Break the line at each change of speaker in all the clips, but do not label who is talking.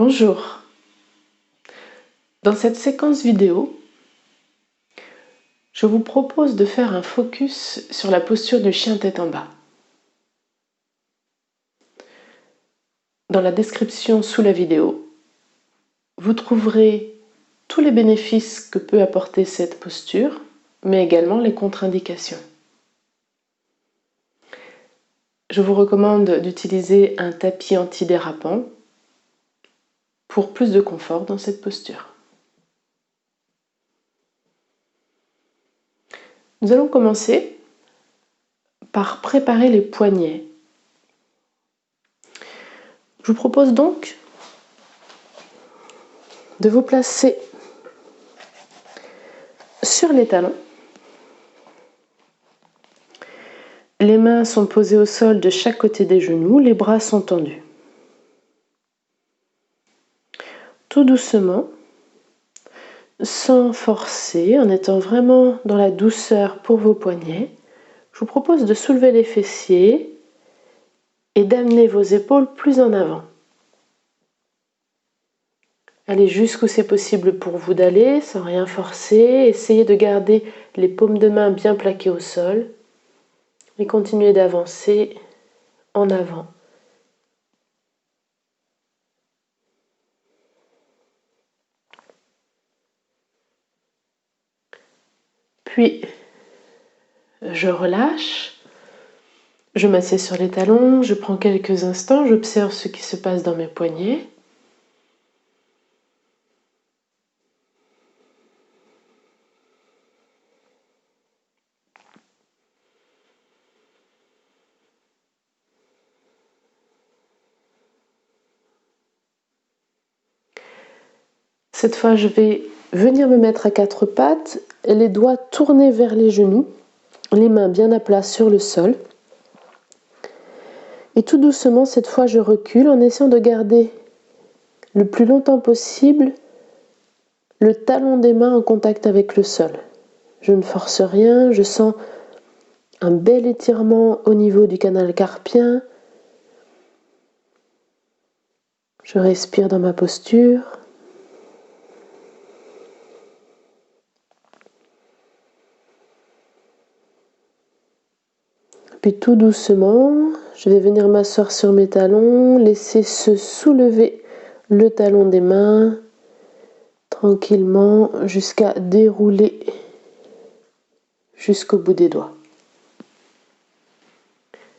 Bonjour. Dans cette séquence vidéo, je vous propose de faire un focus sur la posture du chien tête en bas. Dans la description sous la vidéo, vous trouverez tous les bénéfices que peut apporter cette posture, mais également les contre-indications. Je vous recommande d'utiliser un tapis antidérapant pour plus de confort dans cette posture. Nous allons commencer par préparer les poignets. Je vous propose donc de vous placer sur les talons. Les mains sont posées au sol de chaque côté des genoux, les bras sont tendus. Tout doucement, sans forcer, en étant vraiment dans la douceur pour vos poignets, je vous propose de soulever les fessiers et d'amener vos épaules plus en avant. Allez jusqu'où c'est possible pour vous d'aller, sans rien forcer. Essayez de garder les paumes de main bien plaquées au sol et continuez d'avancer en avant. Puis, je relâche, je m'assieds sur les talons, je prends quelques instants, j'observe ce qui se passe dans mes poignets. Cette fois, je vais venir me mettre à quatre pattes, les doigts tournés vers les genoux, les mains bien à plat sur le sol. Et tout doucement, cette fois, je recule en essayant de garder le plus longtemps possible le talon des mains en contact avec le sol. Je ne force rien, je sens un bel étirement au niveau du canal carpien. Je respire dans ma posture. Puis tout doucement, je vais venir m'asseoir sur mes talons, laisser se soulever le talon des mains tranquillement jusqu'à dérouler jusqu'au bout des doigts.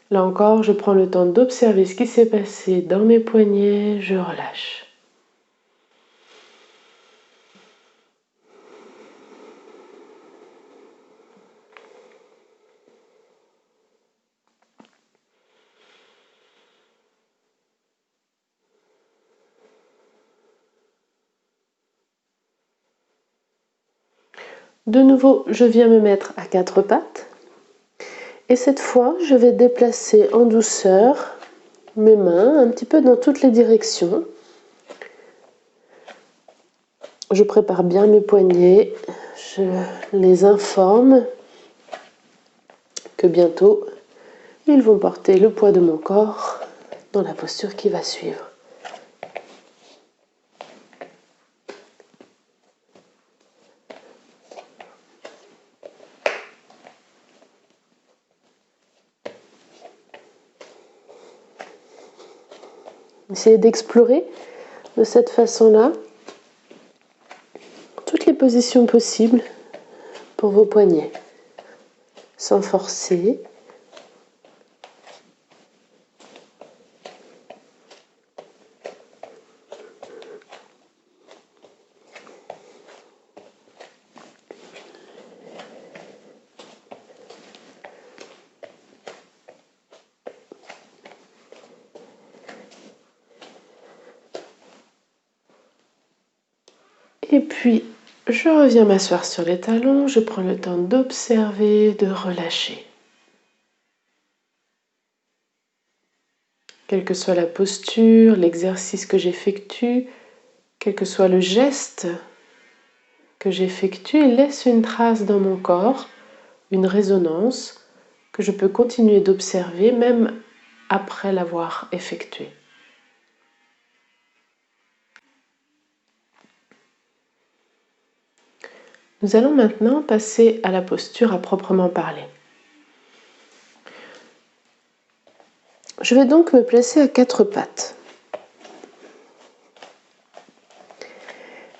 Là encore, je prends le temps d'observer ce qui s'est passé dans mes poignets, je relâche. De nouveau, je viens me mettre à quatre pattes. Et cette fois, je vais déplacer en douceur mes mains un petit peu dans toutes les directions. Je prépare bien mes poignets. Je les informe que bientôt, ils vont porter le poids de mon corps dans la posture qui va suivre. Essayez d'explorer de cette façon-là toutes les positions possibles pour vos poignets, sans forcer. Et puis, je reviens m'asseoir sur les talons, je prends le temps d'observer, de relâcher. Quelle que soit la posture, l'exercice que j'effectue, quel que soit le geste que j'effectue, il laisse une trace dans mon corps, une résonance que je peux continuer d'observer même après l'avoir effectué. Nous allons maintenant passer à la posture à proprement parler. Je vais donc me placer à quatre pattes.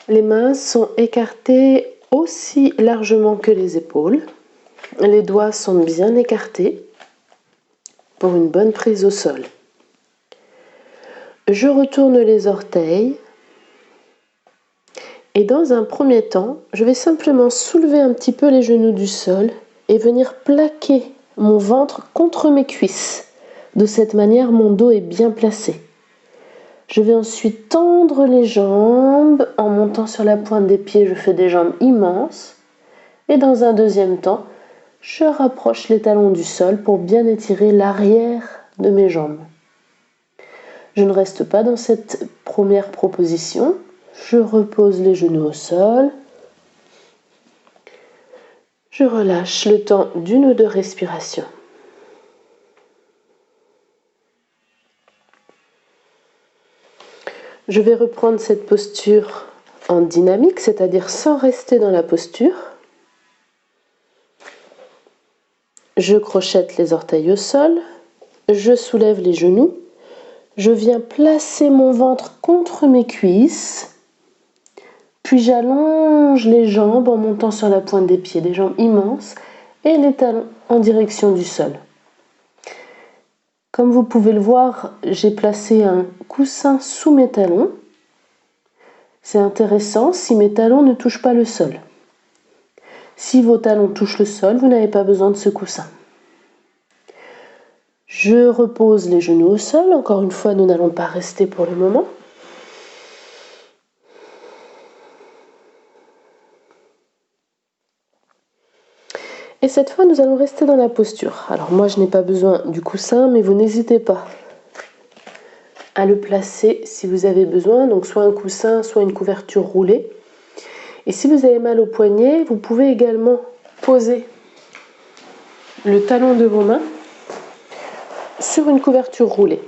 Les mains sont écartées aussi largement que les épaules. Les doigts sont bien écartés pour une bonne prise au sol. Je retourne les orteils et dans un premier temps, je vais simplement soulever un petit peu les genoux du sol et venir plaquer mon ventre contre mes cuisses. De cette manière, mon dos est bien placé. Je vais ensuite tendre les jambes. En montant sur la pointe des pieds, je fais des jambes immenses. Et dans un deuxième temps, je rapproche les talons du sol pour bien étirer l'arrière de mes jambes. Je ne reste pas dans cette première proposition. Je repose les genoux au sol. Je relâche le temps d'une ou deux respirations. Je vais reprendre cette posture en dynamique, c'est-à-dire sans rester dans la posture. Je crochette les orteils au sol, je soulève les genoux, je viens placer mon ventre contre mes cuisses, puis j'allonge les jambes en montant sur la pointe des pieds, des jambes immenses, et les talons en direction du sol. Comme vous pouvez le voir, j'ai placé un coussin sous mes talons. C'est intéressant si mes talons ne touchent pas le sol. Si vos talons touchent le sol, vous n'avez pas besoin de ce coussin. Je repose les genoux au sol. Encore une fois, nous n'allons pas rester pour le moment. Et cette fois, nous allons rester dans la posture. Alors moi, je n'ai pas besoin du coussin, mais vous n'hésitez pas à le placer si vous avez besoin. Donc soit un coussin, soit une couverture roulée. Et si vous avez mal au poignet, vous pouvez également poser le talon de vos mains sur une couverture roulée.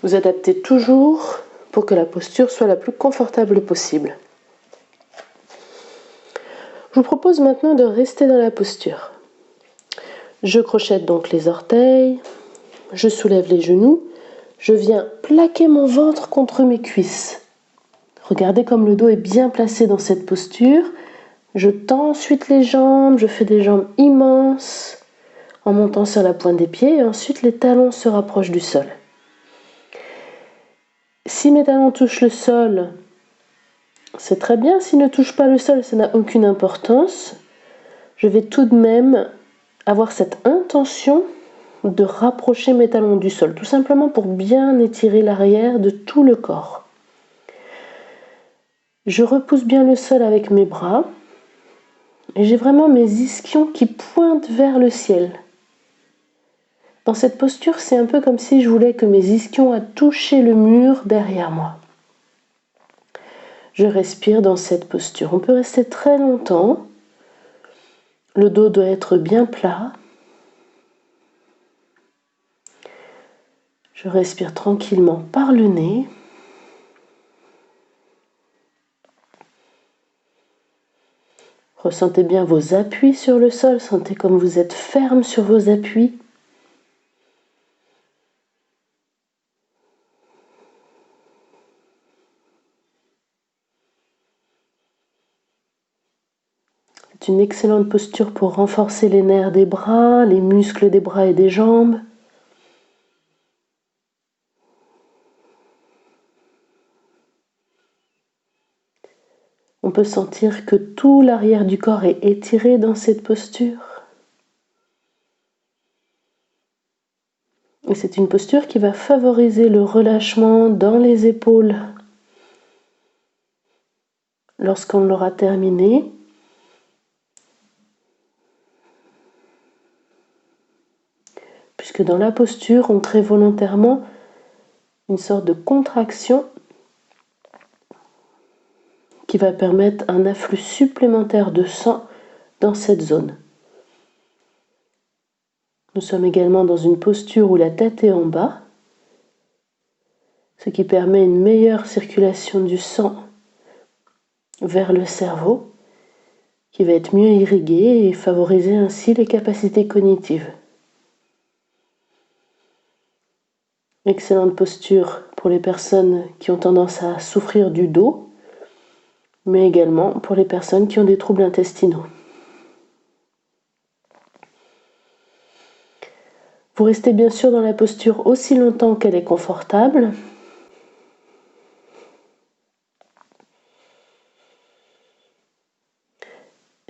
Vous adaptez toujours pour que la posture soit la plus confortable possible. Je vous propose maintenant de rester dans la posture. Je crochette donc les orteils, je soulève les genoux, je viens plaquer mon ventre contre mes cuisses. Regardez comme le dos est bien placé dans cette posture. Je tends ensuite les jambes, je fais des jambes immenses en montant sur la pointe des pieds et ensuite les talons se rapprochent du sol. Si mes talons touchent le sol, c'est très bien. S'ils ne touchent pas le sol, ça n'a aucune importance. Je vais tout de même avoir cette intention de rapprocher mes talons du sol, tout simplement pour bien étirer l'arrière de tout le corps. Je repousse bien le sol avec mes bras et j'ai vraiment mes ischions qui pointent vers le ciel. Dans cette posture, c'est un peu comme si je voulais que mes ischions aient touché le mur derrière moi. Je respire dans cette posture. On peut rester très longtemps. Le dos doit être bien plat. Je respire tranquillement par le nez. Ressentez bien vos appuis sur le sol. Sentez comme vous êtes ferme sur vos appuis. C'est une excellente posture pour renforcer les nerfs des bras, les muscles des bras et des jambes. On peut sentir que tout l'arrière du corps est étiré dans cette posture. Et c'est une posture qui va favoriser le relâchement dans les épaules. Lorsqu'on l'aura terminé, puisque dans la posture, on crée volontairement une sorte de contraction qui va permettre un afflux supplémentaire de sang dans cette zone. Nous sommes également dans une posture où la tête est en bas. ce qui permet une meilleure circulation du sang vers le cerveau, qui va être mieux irrigué et favoriser ainsi les capacités cognitives. Excellente posture pour les personnes qui ont tendance à souffrir du dos, mais également pour les personnes qui ont des troubles intestinaux. Vous restez bien sûr dans la posture aussi longtemps qu'elle est confortable.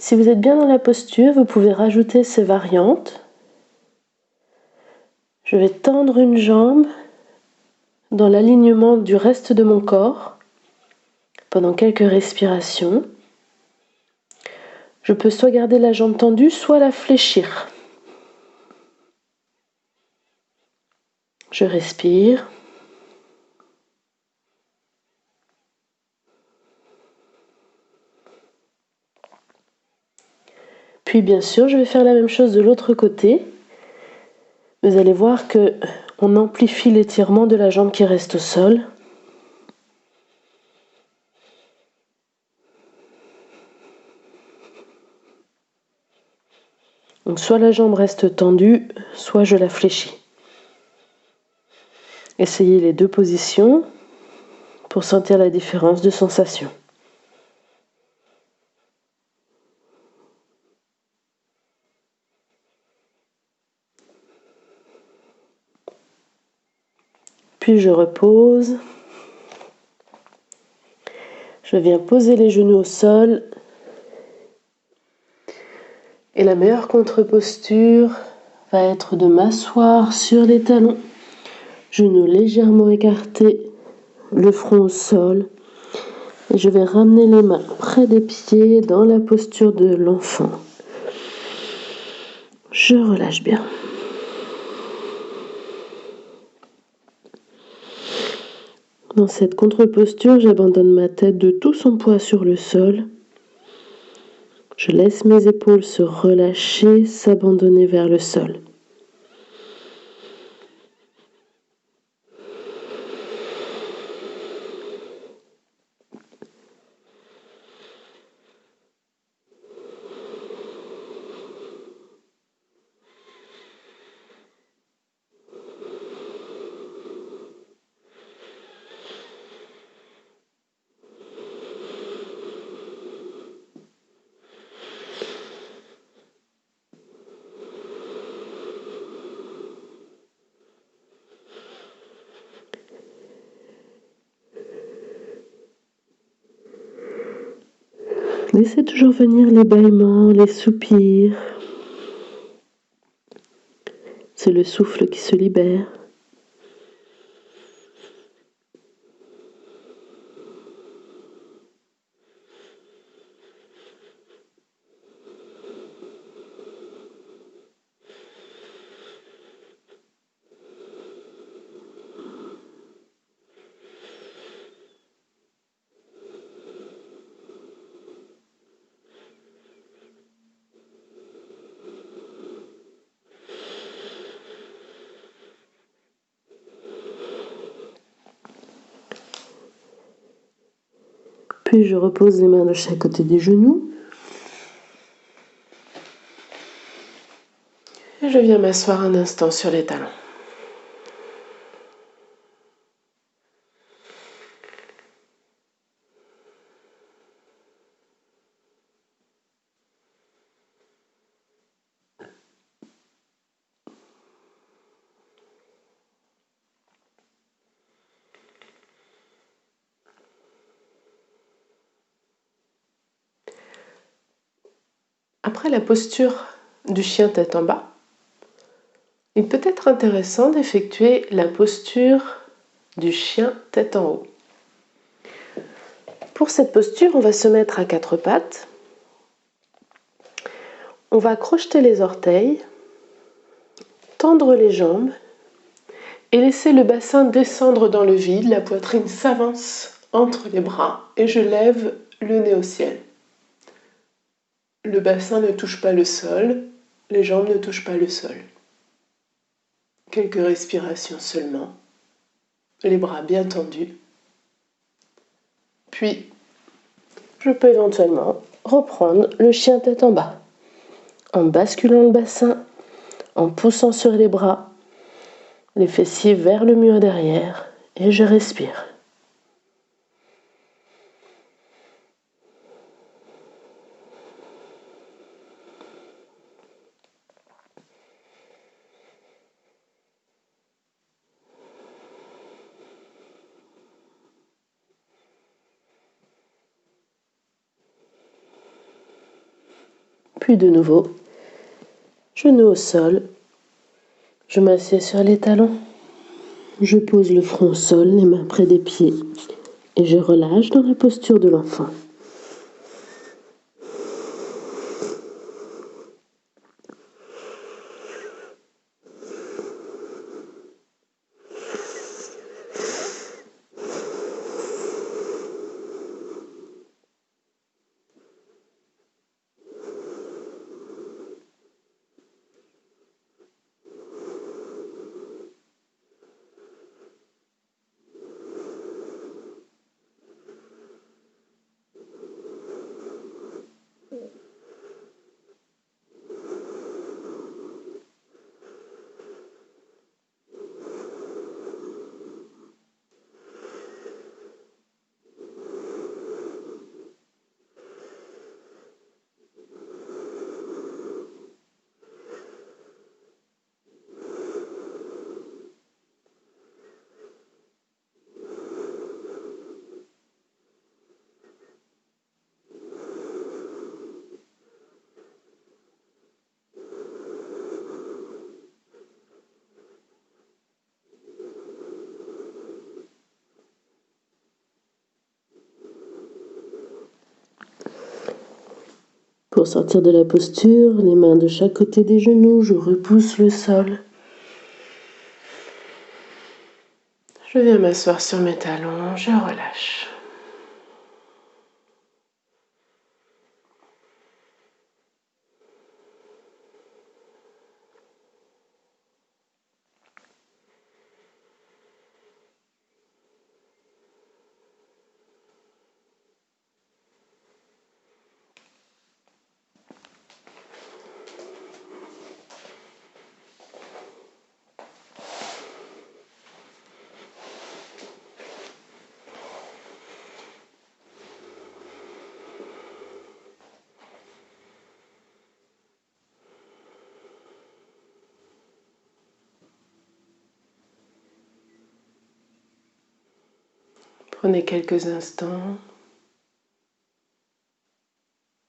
Si vous êtes bien dans la posture, vous pouvez rajouter ces variantes. Je vais tendre une jambe dans l'alignement du reste de mon corps pendant quelques respirations. Je peux soit garder la jambe tendue, soit la fléchir. Je respire. Puis bien sûr, je vais faire la même chose de l'autre côté. Vous allez voir que on amplifie l'étirement de la jambe qui reste au sol. Donc soit la jambe reste tendue, soit je la fléchis. Essayez les deux positions pour sentir la différence de sensation. Puis je repose. Je viens poser les genoux au sol. Et la meilleure contre-posture va être de m'asseoir sur les talons, genoux légèrement écartés, le front au sol. Et je vais ramener les mains près des pieds dans la posture de l'enfant. Je relâche bien. Dans cette contre-posture, j'abandonne ma tête de tout son poids sur le sol. Je laisse mes épaules se relâcher, s'abandonner vers le sol. Laissez toujours venir les bâillements, les soupirs. C'est le souffle qui se libère. Puis je repose les mains de chaque côté des genoux. Et je viens m'asseoir un instant sur les talons. Après la posture du chien tête en bas, il peut être intéressant d'effectuer la posture du chien tête en haut. Pour cette posture, on va se mettre à quatre pattes. On va crocheter les orteils, tendre les jambes et laisser le bassin descendre dans le vide. La poitrine s'avance entre les bras et je lève le nez au ciel. Le bassin ne touche pas le sol, les jambes ne touchent pas le sol. Quelques respirations seulement. les bras bien tendus. Puis, je peux éventuellement reprendre le chien tête en bas, en basculant le bassin, en poussant sur les bras, les fessiers vers le mur derrière, et je respire. Puis de nouveau, genoux au sol, je m'assieds sur les talons, je pose le front au sol, les mains près des pieds, et je relâche dans la posture de l'enfant. Pour sortir de la posture, les mains de chaque côté des genoux, je repousse le sol. Je viens m'asseoir sur mes talons, je relâche. Prenez quelques instants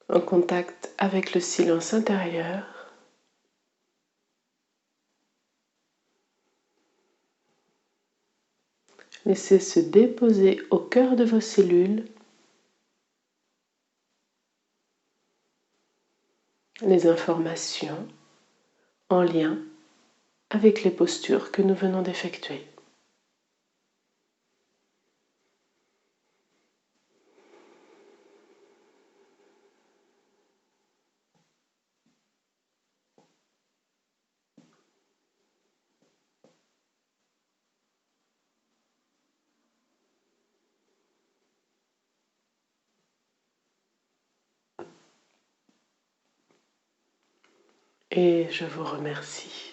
en contact avec le silence intérieur. Laissez se déposer au cœur de vos cellules les informations en lien avec les postures que nous venons d'effectuer. Et je vous remercie.